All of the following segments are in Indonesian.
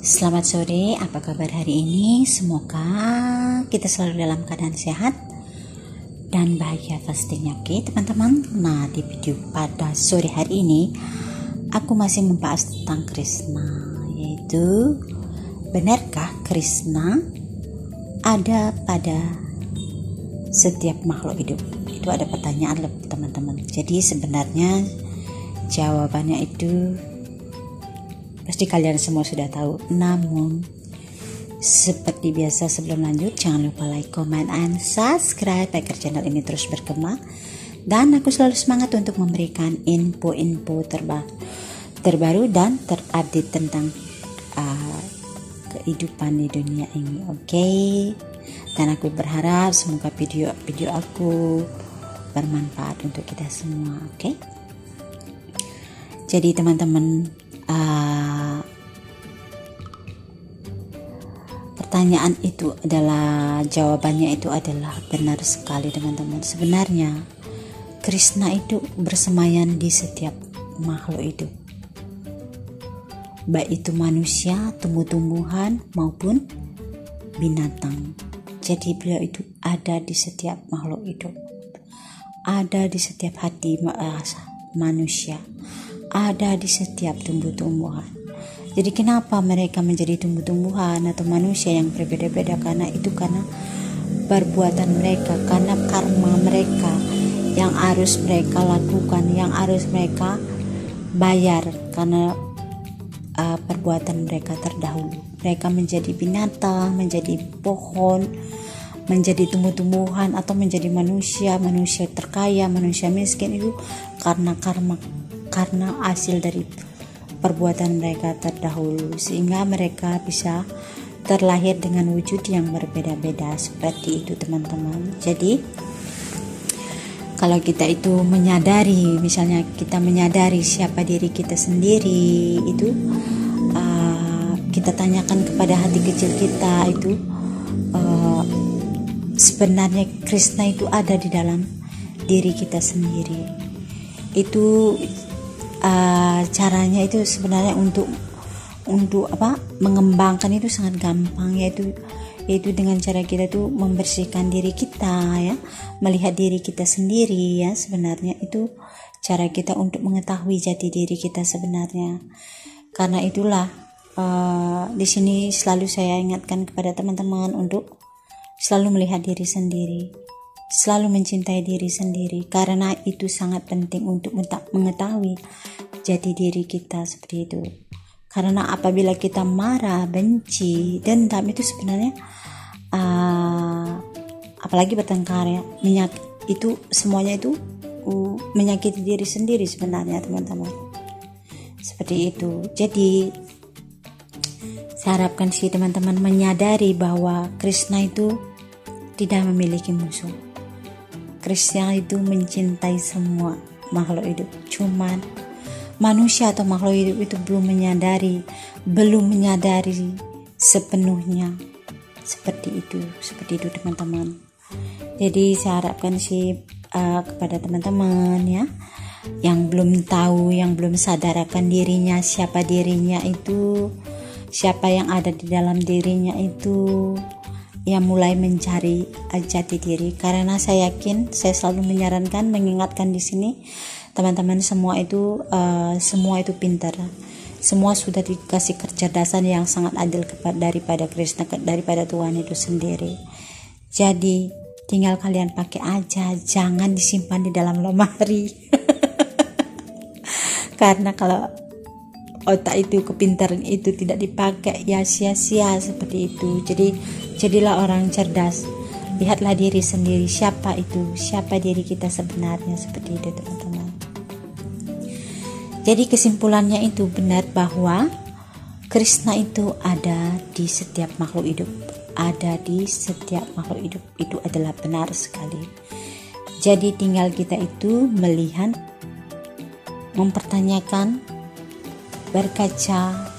Selamat sore, apa kabar hari ini? Semoga kita selalu dalam keadaan sehat dan bahagia pastinya, oke teman-teman. Nah, di video pada sore hari ini aku masih membahas tentang Krishna, yaitu benarkah Krishna ada pada setiap makhluk hidup? Itu ada pertanyaan loh teman-teman. Jadi sebenarnya jawabannya itu pasti kalian semua sudah tahu. Namun seperti biasa, sebelum lanjut jangan lupa like, comment, and subscribe agar channel ini terus berkembang. Dan aku selalu semangat untuk memberikan info-info terbaru dan terupdate tentang kehidupan di dunia ini, oke? Dan aku berharap semoga video aku bermanfaat untuk kita semua, oke? Jadi teman-teman, pertanyaan itu adalah, jawabannya itu adalah benar sekali teman-teman. Sebenarnya Krishna itu bersemayam di setiap makhluk hidup, baik itu manusia, tumbuh-tumbuhan maupun binatang. Jadi beliau itu ada di setiap makhluk hidup, ada di setiap hati manusia, ada di setiap tumbuh-tumbuhan. Jadi kenapa mereka menjadi tumbuh-tumbuhan atau manusia yang berbeda-beda? Karena perbuatan mereka, karena karma mereka yang harus mereka lakukan, yang harus mereka bayar karena perbuatan mereka terdahulu. Mereka menjadi binatang, menjadi pohon, menjadi tumbuh-tumbuhan, atau menjadi manusia terkaya, manusia miskin, itu karena hasil dari perbuatan mereka terdahulu, sehingga mereka bisa terlahir dengan wujud yang berbeda-beda seperti itu teman-teman. Jadi kalau kita itu menyadari, misalnya kita menyadari siapa diri kita sendiri, itu kita tanyakan kepada hati kecil kita itu, sebenarnya Krishna itu ada di dalam diri kita sendiri. Itu caranya itu sebenarnya untuk mengembangkan itu sangat gampang, yaitu dengan cara kita tuh membersihkan diri kita, ya, melihat diri kita sendiri, ya. Sebenarnya itu cara kita untuk mengetahui jati diri kita sebenarnya. Karena itulah di sini selalu saya ingatkan kepada teman-teman untuk selalu melihat diri sendiri, selalu mencintai diri sendiri, karena itu sangat penting untuk mengetahui jati diri kita seperti itu. Karena apabila kita marah, benci, dendam, itu sebenarnya apalagi bertengkar, ya, itu semuanya itu menyakiti diri sendiri sebenarnya teman-teman, seperti itu. Jadi saya harapkan sih teman-teman menyadari bahwa Krishna itu tidak memiliki musuh. Krishna itu mencintai semua makhluk hidup. Cuman manusia atau makhluk hidup itu belum menyadari sepenuhnya. Seperti itu teman-teman. Jadi saya harapkan sih kepada teman-teman, ya, yang belum tahu, yang belum sadarkan dirinya, siapa dirinya itu, siapa yang ada di dalam dirinya itu, ya, mulai mencari jati diri. Karena saya yakin, saya selalu menyarankan, mengingatkan di sini teman-teman semua itu pintar, semua sudah dikasih kecerdasan yang sangat adil daripada Krishna, daripada Tuhan itu sendiri. Jadi tinggal kalian pakai aja, jangan disimpan di dalam lemari. Karena kalau otak itu, kepintaran itu tidak dipakai, ya sia-sia seperti itu. Jadi jadilah orang cerdas, lihatlah diri sendiri, siapa diri kita sebenarnya, seperti itu teman-teman. Jadi kesimpulannya itu benar bahwa Krishna itu ada di setiap makhluk hidup, itu adalah benar sekali. Jadi tinggal kita itu melihat, mempertanyakan, berkaca,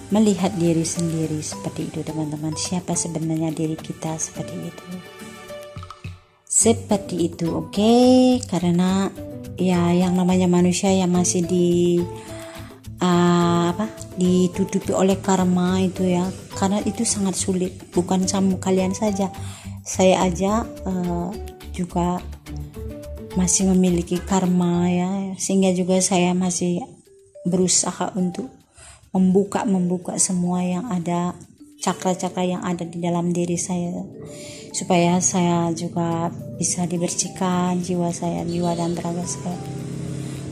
melihat diri sendiri, seperti itu teman-teman. Siapa sebenarnya diri kita, seperti itu, oke? Karena ya yang namanya manusia yang masih ditutupi oleh karma itu ya, karena itu sangat sulit. Bukan sama kalian saja, saya aja juga masih memiliki karma ya, sehingga juga saya masih berusaha untuk membuka semua yang ada, cakra-cakra yang ada di dalam diri saya, supaya saya juga bisa dibersihkan jiwa saya, jiwa dan raga saya.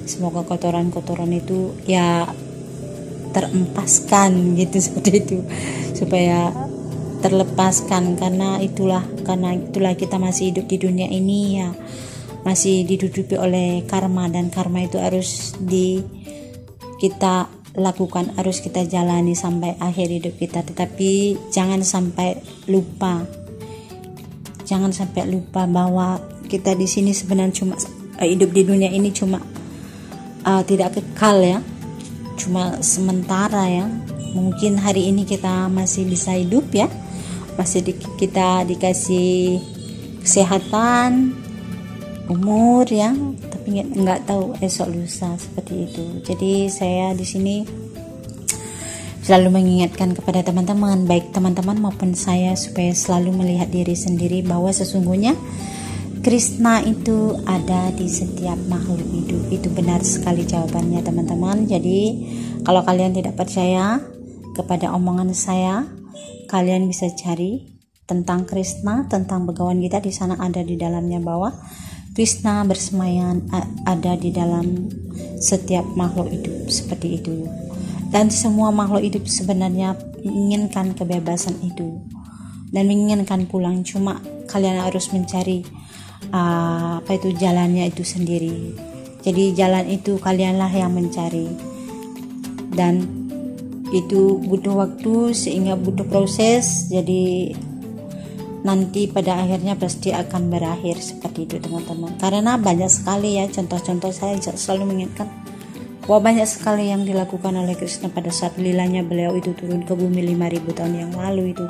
Semoga kotoran-kotoran itu ya terempaskan gitu, seperti itu, supaya terlepaskan, karena itulah kita masih hidup di dunia ini ya, masih ditutupi oleh karma, dan karma itu harus kita lakukan, harus kita jalani sampai akhir hidup kita. Tetapi jangan sampai lupa bahwa kita di sini sebenarnya cuma hidup di dunia ini cuma tidak kekal ya, cuma sementara ya. Mungkin hari ini kita masih bisa hidup ya, masih kita dikasih kesehatan, umur ya, tapi nggak tahu esok lusa, seperti itu. Jadi saya di sini selalu mengingatkan kepada teman-teman, baik teman-teman maupun saya, supaya selalu melihat diri sendiri bahwa sesungguhnya Krishna itu ada di setiap makhluk hidup. Itu benar sekali jawabannya teman-teman. Jadi kalau kalian tidak percaya kepada omongan saya, kalian bisa cari tentang Krishna, tentang Bhagawan Gita. Di sana ada di dalamnya bahwa Krishna bersemayam ada di dalam setiap makhluk hidup, seperti itu. Dan semua makhluk hidup sebenarnya menginginkan kebebasan itu dan menginginkan pulang, cuma kalian harus mencari jalannya itu sendiri. Jadi jalan itu kalianlah yang mencari, dan itu butuh waktu, sehingga butuh proses. Jadi nanti pada akhirnya pasti akan berakhir, seperti itu teman-teman. Karena banyak sekali ya contoh-contoh, saya selalu mengingatkan bahwa banyak sekali yang dilakukan oleh Krishna pada saat lilanya beliau itu turun ke bumi 5.000 tahun yang lalu itu.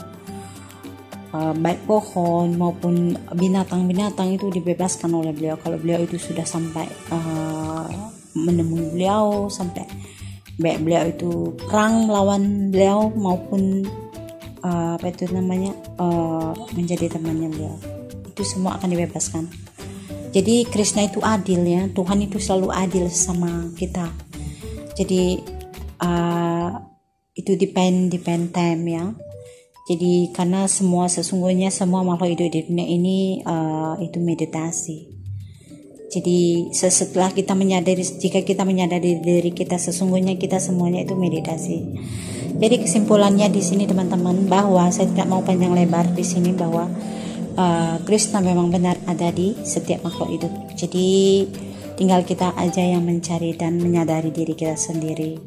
Baik pohon maupun binatang-binatang itu dibebaskan oleh beliau kalau beliau itu sudah sampai menemui beliau, sampai baik beliau itu perang melawan beliau maupun menjadi temannya beliau, itu semua akan dibebaskan. Jadi Krishna itu adil ya, Tuhan itu selalu adil sama kita. Jadi itu depend time ya. Jadi karena sesungguhnya semua makhluk hidup di dunia ini itu meditasi. Jadi setelah jika kita menyadari diri kita, sesungguhnya kita semuanya itu meditasi. Jadi kesimpulannya di sini teman-teman, bahwa saya tidak mau panjang lebar di sini, bahwa Krishna memang benar ada di setiap makhluk hidup. Jadi tinggal kita aja yang mencari dan menyadari diri kita sendiri.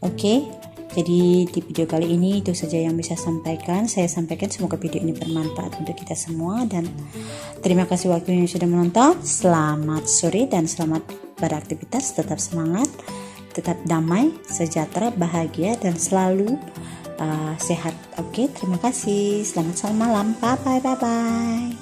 Oke. Jadi di video kali ini itu saja yang bisa saya sampaikan. Semoga video ini bermanfaat untuk kita semua, dan terima kasih waktunya sudah menonton. Selamat sore dan selamat beraktivitas. Tetap semangat, tetap damai, sejahtera, bahagia, dan selalu sehat. Oke, terima kasih. Selamat malam. Bye bye.